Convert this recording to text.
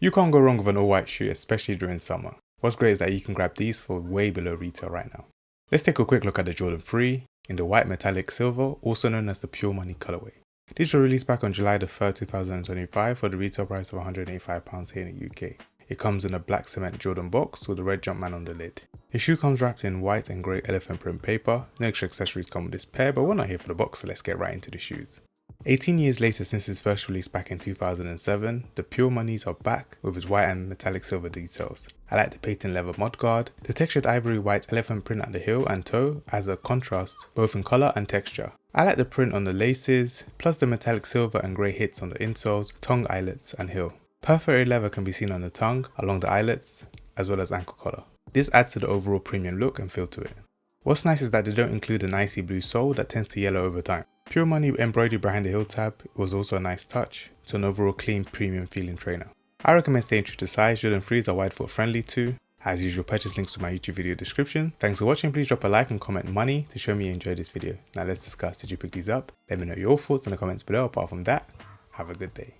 You can't go wrong with an all white shoe, especially during summer. What's great is that you can grab these for way below retail right now. Let's take a quick look at the Jordan 3 in the white metallic silver, also known as the Pure Money colorway. These were released back on July the 3rd, 2025 for the retail price of £185 here in the UK. It comes in a black cement Jordan box with a red Jumpman on the lid. The shoe comes wrapped in white and grey elephant print paper. No extra accessories come with this pair, but we're not here for the box, so let's get right into the shoes. 18 years later since its first release back in 2007, the Pure Moneys are back with its white and metallic silver details. I like the patent leather mudguard. The textured ivory white elephant print at the heel and toe adds a contrast both in colour and texture. I like the print on the laces, plus the metallic silver and grey hits on the insoles, tongue eyelets and heel. Perforated leather can be seen on the tongue, along the eyelets, as well as ankle collar. This adds to the overall premium look and feel to it. What's nice is that they don't include an icy blue sole that tends to yellow over time. Pure Money embroidery behind the heel tab was also a nice touch to an overall clean premium feeling trainer. I recommend staying true to size. Jordan 3s are wide foot friendly too. As usual, purchase links to my YouTube video description. Thanks for watching. Please drop a like and comment money to show me you enjoyed this video. Now let's discuss, did you pick these up? Let me know your thoughts in the comments below. Apart from that, have a good day.